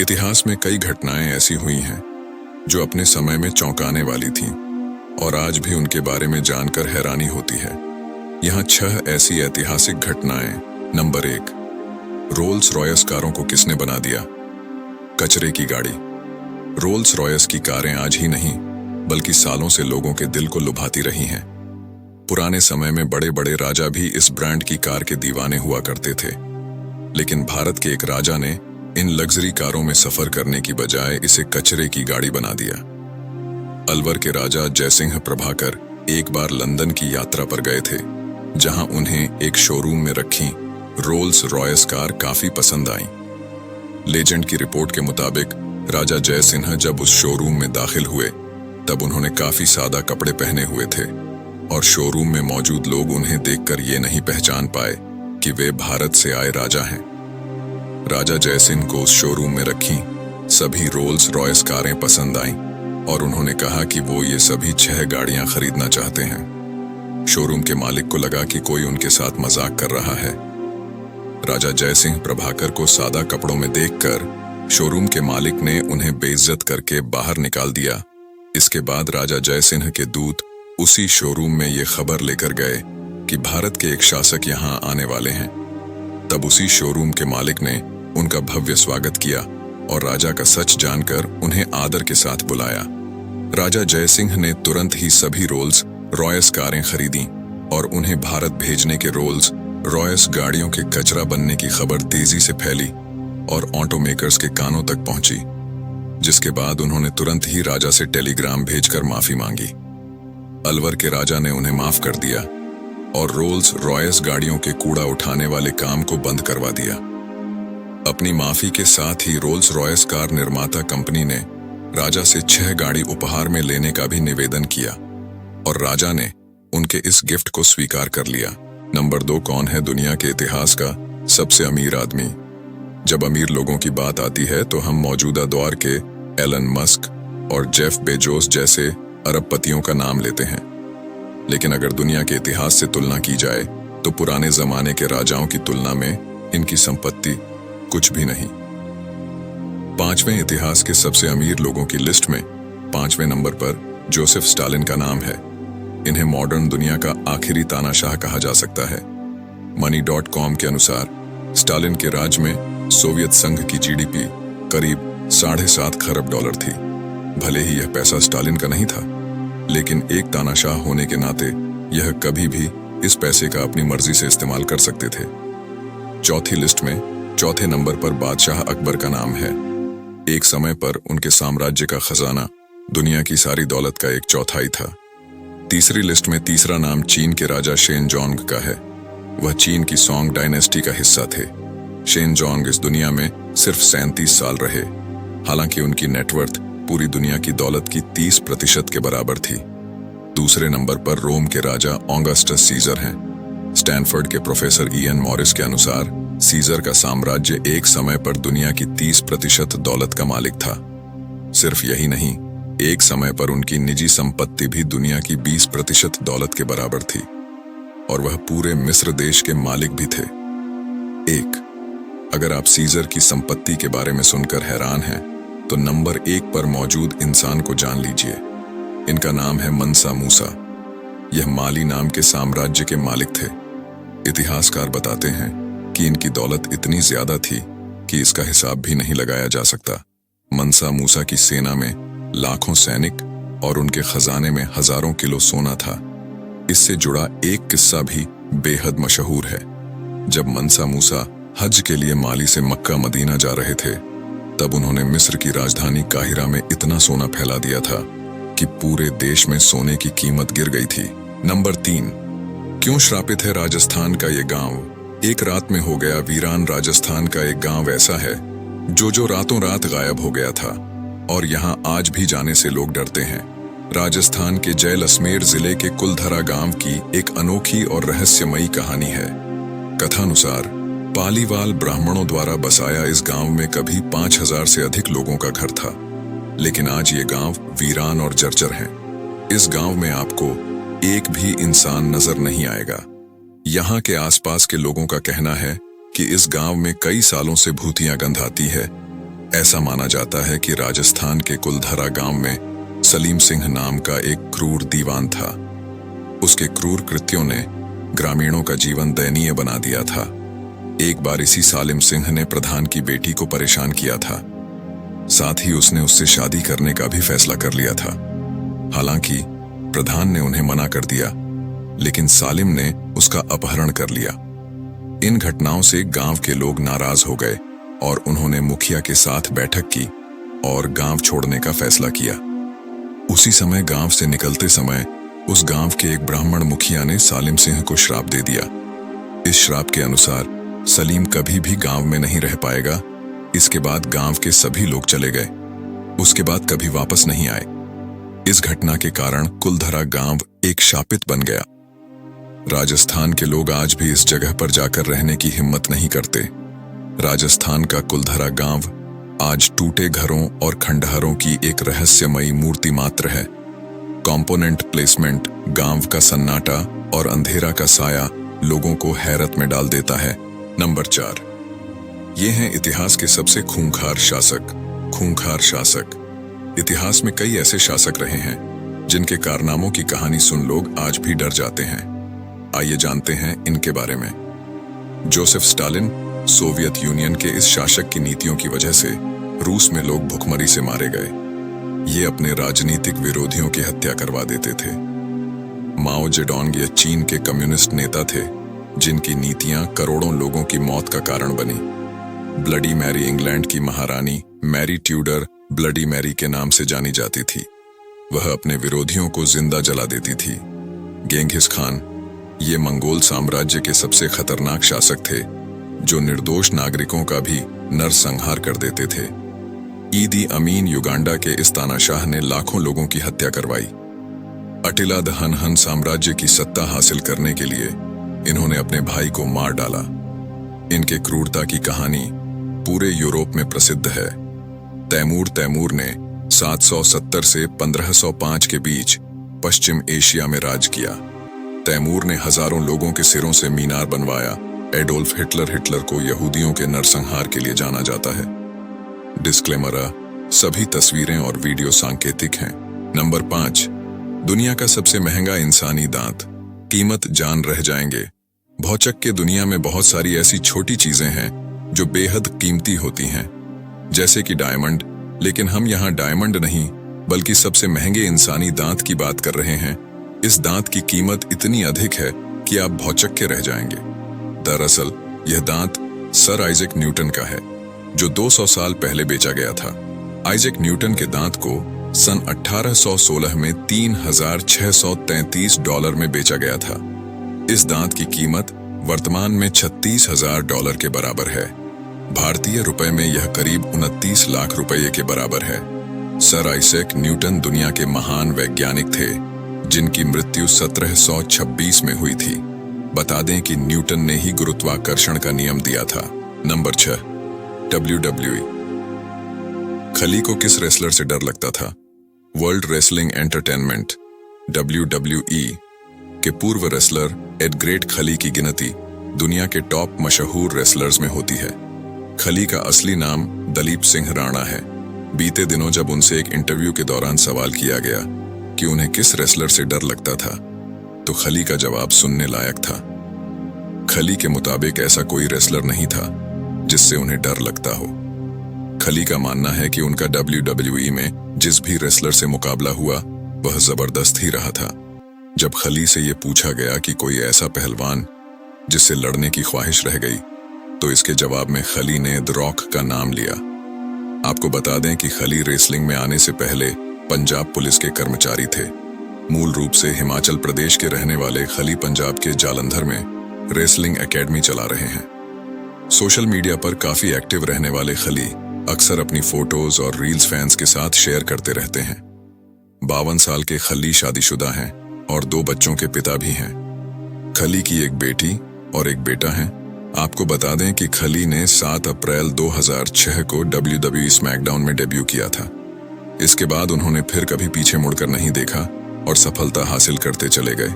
इतिहास में कई घटनाएं ऐसी हुई हैं जो अपने समय में चौंकाने वाली थीं और आज भी उनके बारे में जानकर हैरानी होती है। यहाँ 6 ऐसी ऐतिहासिक घटनाएं। नंबर 1, रोल्स रॉयस कारों को किसने बना दिया? कचरे की गाड़ी। रोल्स रॉयस की कारें आज ही नहीं बल्कि सालों से लोगों के दिल को लुभाती रही हैं। पुराने समय में बड़े बड़े राजा भी इस ब्रांड की कार के दीवाने हुआ करते थे, लेकिन भारत के एक राजा ने इन लग्जरी कारों में सफर करने की बजाय इसे कचरे की गाड़ी बना दिया। अलवर के राजा जयसिंह प्रभाकर एक बार लंदन की यात्रा पर गए थे, जहां उन्हें एक शोरूम में रखी रोल्स रॉयस कार काफी पसंद आई। लेजेंड की रिपोर्ट के मुताबिक राजा जयसिंह जब उस शोरूम में दाखिल हुए तब उन्होंने काफी सादा कपड़े पहने हुए थे और शोरूम में मौजूद लोग उन्हें देखकर ये नहीं पहचान पाए कि वे भारत से आए राजा हैं। राजा जयसिंह को उस शोरूम में रखी सभी रोल्स रॉयस कारें पसंद आईं और उन्होंने कहा कि वो ये सभी 6 गाड़ियां खरीदना चाहते हैं। शोरूम के मालिक को लगा कि कोई उनके साथ मजाक कर रहा है। राजा जयसिंह प्रभाकर को सादा कपड़ों में देखकर शोरूम के मालिक ने उन्हें बेइज्जत करके बाहर निकाल दिया। इसके बाद राजा जयसिंह के दूत उसी शोरूम में ये खबर लेकर गए कि भारत के एक शासक यहाँ आने वाले हैं। तब उसी शोरूम के मालिक ने उनका भव्य स्वागत किया और राजा का सच जानकर उन्हें आदर के साथ बुलाया। राजा जयसिंह ने तुरंत ही सभी रोल्स रॉयस कारें खरीदी और उन्हें भारत भेजने के रोल्स रॉयस गाड़ियों के कचरा बनने की खबर तेजी से फैली और ऑटोमेकर्स के कानों तक पहुंची, जिसके बाद उन्होंने तुरंत ही राजा से टेलीग्राम भेजकर माफी मांगी। अलवर के राजा ने उन्हें माफ कर दिया और रोल्स रॉयस गाड़ियों के कूड़ा उठाने वाले काम को बंद करवा दिया। अपनी माफी के साथ ही रोल्स रॉयस कार निर्माता कंपनी ने राजा से 6 गाड़ी उपहार में लेने का भी निवेदन किया और राजा ने उनके इस गिफ्ट को स्वीकार कर लिया। नंबर 2, कौन है दुनिया के इतिहास का सबसे अमीर आदमी? जब अमीर लोगों की बात आती है तो हम मौजूदा दौर के एलन मस्क और जेफ बेजोस जैसे अरबपतियों का नाम लेते हैं, लेकिन अगर दुनिया के इतिहास से तुलना की जाए तो पुराने जमाने के राजाओं की तुलना में इनकी संपत्ति कुछ भी नहीं। 5वें इतिहास के सबसे अमीर लोगों की लिस्ट में 5वें नंबर पर जोसेफ स्टालिन का नाम है। इन्हें मॉडर्न दुनिया का आखिरी तानाशाह कहा जा सकता है। money.com के अनुसार स्टालिन के राज में सोवियत संघ की जीडीपी करीब $7.5 खरब थी। भले ही यह पैसा स्टालिन का नहीं था, लेकिन एक तानाशाह होने के नाते यह कभी भी इस पैसे का अपनी मर्जी से इस्तेमाल कर सकते थे। चौथी लिस्ट में 4थे नंबर पर बादशाह अकबर का नाम है। एक समय पर उनके साम्राज्य का खजाना दुनिया की सारी दौलत का 1/4 था। तीसरी लिस्ट में तीसरा नाम चीन के राजा शेनजोंग का है। वह चीन की सोंग डायनेस्टी का हिस्सा थे। शेनजोंग इस दुनिया में सिर्फ 37 साल रहे, हालांकि उनकी नेटवर्थ पूरी दुनिया की दौलत की 30% के बराबर थी। दूसरे नंबर पर रोम के राजा ऑगस्टस सीजर हैं। स्टैनफोर्ड के प्रोफेसर इयन मॉरिस के अनुसार सीजर का साम्राज्य एक समय पर दुनिया की 30% दौलत का मालिक था। सिर्फ यही नहीं, एक समय पर उनकी निजी संपत्ति भी दुनिया की 20% दौलत के बराबर थी और वह पूरे मिस्र देश के मालिक भी थे। अगर आप सीजर की संपत्ति के बारे में सुनकर हैरान हैं, तो नंबर 1 पर मौजूद इंसान को जान लीजिए। इनका नाम है मंसा मूसा। यह माली नाम के साम्राज्य के मालिक थे। इतिहासकार बताते हैं कि इनकी दौलत इतनी ज्यादा थी कि इसका हिसाब भी नहीं लगाया जा सकता। मंसा मूसा की सेना में लाखों सैनिक और उनके खजाने में हजारों किलो सोना था। इससे जुड़ा एक किस्सा भी बेहद मशहूर है। जब मंसा मूसा हज के लिए माली से मक्का मदीना जा रहे थे, तब उन्होंने मिस्र की राजधानी काहिरा में इतना सोना फैला दिया था कि पूरे देश में सोने की कीमत गिर गई थी। नंबर 3, क्यों श्रापित है राजस्थान का ये गांव? एक रात में हो गया वीरान। राजस्थान का एक गांव ऐसा है जो रातों रात गायब हो गया था और यहाँ आज भी जाने से लोग डरते हैं। राजस्थान के जैसलमेर जिले के कुलधरा गांव की एक अनोखी और रहस्यमयी कहानी है। कथानुसार पालीवाल ब्राह्मणों द्वारा बसाया इस गांव में कभी 5000 से अधिक लोगों का घर था, लेकिन आज ये गांव वीरान और जर्जर है। इस गांव में आपको एक भी इंसान नजर नहीं आएगा। यहाँ के आसपास के लोगों का कहना है कि इस गांव में कई सालों से भूतिया गंध आती है ऐसा माना जाता है कि राजस्थान के कुलधरा गांव में सलीम सिंह नाम का एक क्रूर दीवान था। उसके क्रूर कृत्यों ने ग्रामीणों का जीवन दयनीय बना दिया था। एक बार इसी सालिम सिंह ने प्रधान की बेटी को परेशान किया था। साथ ही उसने उससे शादी करने का भी फैसला कर लिया था। हालांकि प्रधान ने उन्हें मना कर दिया, लेकिन सालिम ने उसका अपहरण कर लिया। इन घटनाओं से गांव के लोग नाराज हो गए और उन्होंने मुखिया के साथ बैठक की और गांव छोड़ने का फैसला किया। उसी समय गांव से निकलते समय उस गांव के एक ब्राह्मण मुखिया ने सालिम सिंह को श्राप दे दिया। इस श्राप के अनुसार सलीम कभी भी गांव में नहीं रह पाएगा। इसके बाद गांव के सभी लोग चले गए। उसके बाद कभी वापस नहीं आए। इस घटना के कारण कुलधरा गांव एक शापित बन गया। राजस्थान के लोग आज भी इस जगह पर जाकर रहने की हिम्मत नहीं करते। राजस्थान का कुलधरा गांव आज टूटे घरों और खंडहरों की एक रहस्यमयी मूर्ति मात्र है। कंपोनेंट प्लेसमेंट, गांव का सन्नाटा और अंधेरा का साया लोगों को हैरत में डाल देता है। नंबर 4, ये हैं इतिहास के सबसे खूंखार शासक। खूंखार शासक। इतिहास में कई ऐसे शासक रहे हैं जिनके कारनामों की कहानी सुन लोग आज भी डर जाते हैं। आइए जानते हैं इनके बारे में। Joseph Stalin. सोवियत यूनियन के इस शासक की नीतियों की वजह से रूस में लोग भुखमरी से मारे गए। ये अपने राजनीतिक विरोधियों की हत्या करवा देते थे। माओ जेडोंग ये चीन के कम्युनिस्ट नेता थे जिनकी नीतियां करोड़ों लोगों की मौत का कारण बनी। ब्लडी मैरी इंग्लैंड की महारानी मैरी ट्यूडर ब्लडी मैरी के नाम से जानी जाती थी। वह अपने विरोधियों को जिंदा जला देती थी। गेंघिस खान। ये मंगोल साम्राज्य के सबसे खतरनाक शासक थे जो निर्दोष नागरिकों का भी नरसंहार कर देते थे। ईदी अमीन युगांडा के इस तानाशाह ने लाखों लोगों की हत्या करवाई। अटिला द हनहन साम्राज्य की सत्ता हासिल करने के लिए इन्होंने अपने भाई को मार डाला। इनके क्रूरता की कहानी पूरे यूरोप में प्रसिद्ध है। तैमूर ने 770 से 1505 के बीच पश्चिम एशिया में राज किया। तैमूर ने हजारों लोगों के सिरों से मीनार बनवाया। एडोल्फ हिटलर को यहूदियों के नरसंहार के लिए जाना जाता है। डिस्क्लेमर, सभी तस्वीरें और वीडियो सांकेतिक हैं। नंबर 5, दुनिया का सबसे महंगा इंसानी दांत। कीमत जान रह जाएंगे। भौचक के दुनिया में बहुत सारी ऐसी छोटी चीजें हैं जो बेहद कीमती होती हैं, जैसे कि डायमंड। लेकिन हम यहाँ डायमंड नहीं बल्कि सबसे महंगे इंसानी दांत की बात कर रहे हैं। इस दांत की कीमत इतनी अधिक है कि आप भौचक के रह जाएंगे। दरअसल यह दांत सर आइजैक न्यूटन का है जो 200 साल पहले बेचा गया था। आइजैक न्यूटन के दांत को सन 1816 में $3,633 में बेचा गया था। इस दांत की कीमत वर्तमान में $36,000 के बराबर है। भारतीय रुपए में यह करीब 29 लाख रुपये के बराबर है। सर आइजैक न्यूटन दुनिया के महान वैज्ञानिक थे जिनकी मृत्यु 1726 में हुई थी। बता दें कि न्यूटन ने ही गुरुत्वाकर्षण का नियम दिया था। Number 6, WWE। खली को किस रेसलर से डर लगता था? वर्ल्ड रेसलिंग एंटरटेनमेंट WWE के पूर्व रेसलर एड ग्रेट खली की गिनती दुनिया के टॉप मशहूर रेसलर्स में होती है। खली का असली नाम दलीप सिंह राणा है। बीते दिनों जब उनसे एक इंटरव्यू के दौरान सवाल किया गया कि उन्हें किस रेसलर से डर लगता था, तो खली का जवाब सुनने लायक था। खली के मुताबिक ऐसा कोई रेसलर नहीं था जिससे उन्हें डर लगता हो। खली का मानना है कि उनका WWE में जिस भी रेसलर से मुकाबला हुआ वह जबरदस्त ही रहा था। जब खली से ये पूछा गया कि कोई ऐसा पहलवान जिससे लड़ने की ख्वाहिश रह गई, तो इसके जवाब में खली ने द रॉक का नाम लिया। आपको बता दें कि खली रेसलिंग में आने से पहले पंजाब पुलिस के कर्मचारी थे। मूल रूप से हिमाचल प्रदेश के रहने वाले खली पंजाब के जालंधर में रेसलिंग एकेडमी चला रहे हैं। सोशल मीडिया पर काफी एक्टिव रहने वाले खली अक्सर अपनी फोटोज और रील्स फैंस के साथ शेयर करते रहते हैं। 52 साल के खली शादीशुदा हैं और 2 बच्चों के पिता भी हैं। खली की एक बेटी और एक बेटा है। आपको बता दें कि खली ने 7 अप्रैल 2006 को WWE स्मैकडाउन में डेब्यू किया था। इसके बाद उन्होंने फिर कभी पीछे मुड़कर नहीं देखा और सफलता हासिल करते चले गए।